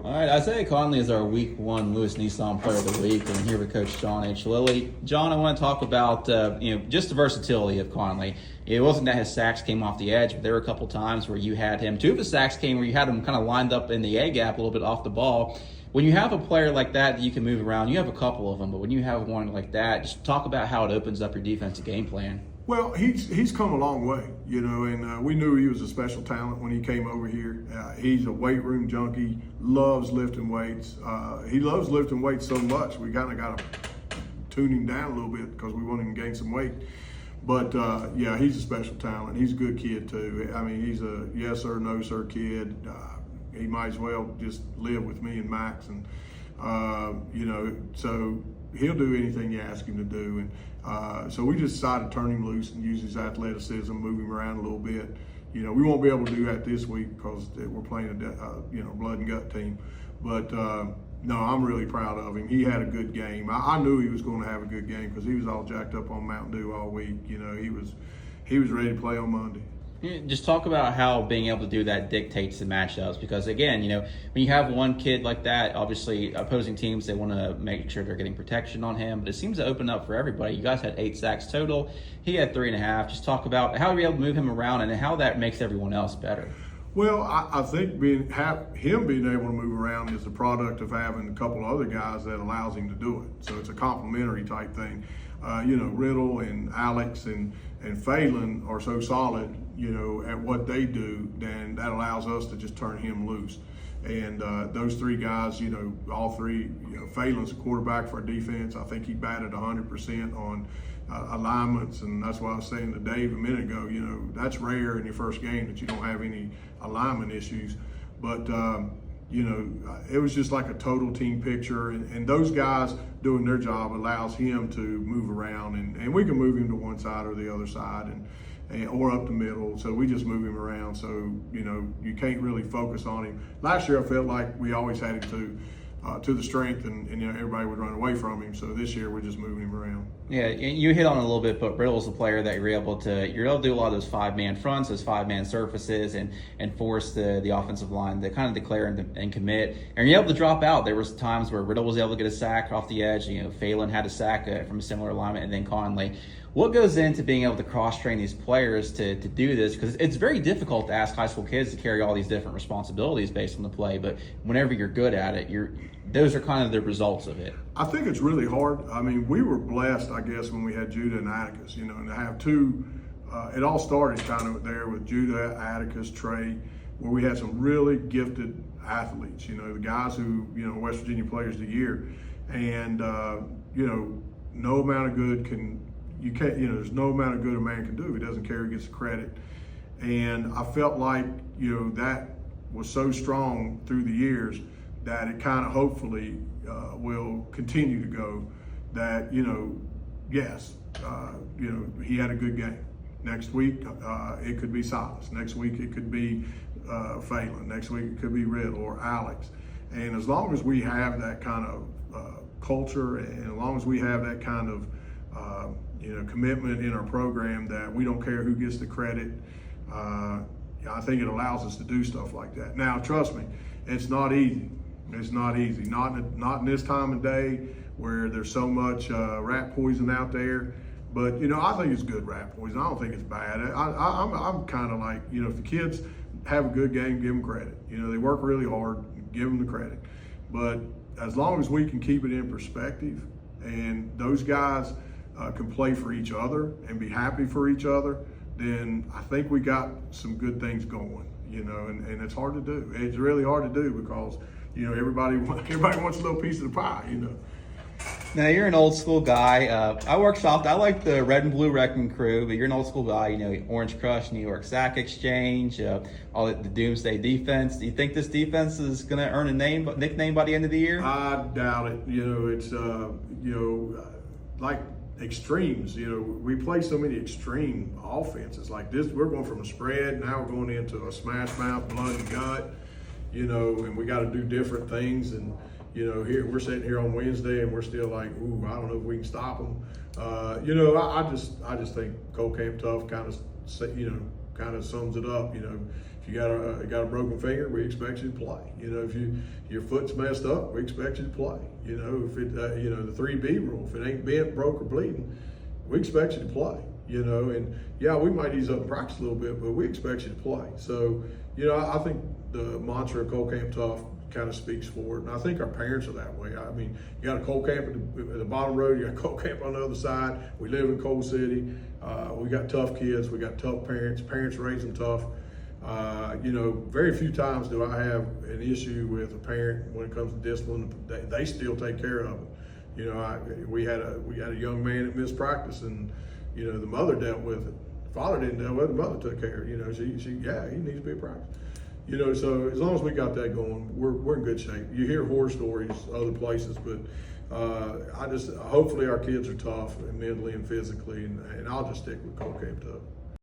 All right, Isaiah Conley is our Week 1 Lewis Nissan Player of the Week, and I'm here with Coach John H. Lilly. John, I want to talk about just the versatility of Conley. It wasn't that his sacks came off the edge, but there were a couple times where you had him. 2 of his sacks came where you had him kind of lined up in the A gap a little bit off the ball. When you have a player like that you can move around, you have a couple of them, but when you have one like that, just talk about how it opens up your defensive game plan. Well, he's come a long way, and we knew he was a special talent when he came over here. He's a weight room junkie, loves lifting weights. He loves lifting weights so much, we kind of got to tune him down a little bit because we want him to gain some weight. But, yeah, he's a special talent. He's a good kid, too. I mean, he's a yes sir, no sir kid. He might as well just live with me and Max. And, so he'll do anything you ask him to do. And so we just decided to turn him loose and use his athleticism, move him around a little bit. We won't be able to do that this week because we're playing a blood and gut team. But no, I'm really proud of him. He had a good game. I knew he was going to have a good game because he was all jacked up on Mountain Dew all week. He was ready to play on Monday. Just talk about how being able to do that dictates the matchups, because again, when you have one kid like that, obviously opposing teams, they want to make sure they're getting protection on him, but it seems to open up for everybody. You guys had 8 sacks total. He had 3.5. Just talk about how you're able to move him around and how that makes everyone else better. Well, I think him being able to move around is the product of having a couple of other guys that allows him to do it. So it's a complementary type thing. Riddle and Alex and Phelan are so solid, at what they do, then that allows us to just turn him loose. And those 3 guys, all 3, Phelan's a quarterback for our defense. I think he batted 100% on alignments, and that's why I was saying to Dave a minute ago, that's rare in your first game that you don't have any alignment issues. But it was just like a total team picture, and those guys doing their job allows him to move around, and we can move him to one side or the other side, or up the middle. So we just move him around. So you can't really focus on him. Last year I felt like we always had him to the strength, and everybody would run away from him. So this year we're just moving him around. Yeah, you hit on it a little bit, but Riddle's a player that you're able to do a lot of those 5-man fronts, those 5-man surfaces, and force the offensive line to kind of declare and commit. And you're able to drop out. There was times where Riddle was able to get a sack off the edge. Phelan had a sack from a similar alignment, and then Conley. What goes into being able to cross-train these players to do this? Because it's very difficult to ask high school kids to carry all these different responsibilities based on the play, but whenever you're good at it, those are kind of the results of it. I think it's really hard. I mean, we were blessed, I guess, when we had Judah and Atticus, and to have 2, it all started kind of there with Judah, Atticus, Trey, where we had some really gifted athletes, the guys who, West Virginia Players of the Year. And, no amount of good there's no amount of good a man can do if he doesn't carry, gets the credit. And I felt like, that was so strong through the years that it kind of hopefully will continue to go, that, yes, he had a good game. Next week, it could be Silas. Next week, it could be Phelan. Next week, it could be Riddle or Alex. And as long as we have that kind of culture, and as long as we have that kind of commitment in our program that we don't care who gets the credit, I think it allows us to do stuff like that. Now, trust me, it's not easy. It's not easy. Not in this time of day where there's so much rat poison out there. But I think it's good rat poison. I don't think it's bad. I'm kind of like, if the kids have a good game, give them credit. They work really hard, give them the credit. But as long as we can keep it in perspective, and those guys can play for each other and be happy for each other, then I think we got some good things going, and it's hard to do. It's really hard to do because, everybody wants a little piece of the pie, Now, you're an old school guy. I workshopped. I like the red and blue wrecking crew, but you're an old school guy. Orange Crush, New York Sack Exchange, all the Doomsday defense. Do you think this defense is going to earn a nickname by the end of the year? I doubt it. It's like extremes. We play so many extreme offenses like this. We're going from a spread, now we're going into a smash mouth, blood and gut. And we got to do different things. And here we're sitting here on Wednesday, and we're still like, ooh, I don't know if we can stop them. I just think Cole Camp Tough kind of sums it up. If If you got a broken finger, we expect you to play. You know, if your foot's messed up, we expect you to play. You know, if it you know, the 3B rule, if it ain't bent, broke, or bleeding, we expect you to play. You know, and yeah, we might ease up in practice a little bit, but we expect you to play. So, you know, I think the mantra of Cold Camp Tough kind of speaks for it, and I think our parents are that way. I mean, you got a Cold Camp at the bottom road, you got Cold Camp on the other side. We live in Coal City. We got tough kids. We got tough parents. Parents raise them tough. You know, very few times do I have an issue with a parent when it comes to discipline. They still take care of it. You know, we had a young man that missed practice, and you know, the mother dealt with it. The father didn't deal with it. The mother took care of it. You know, yeah, he needs to be at practice. You know, so as long as we got that going, we're in good shape. You hear horror stories other places, but hopefully our kids are tough, mentally and physically, and I'll just stick with Cold Camp Tough.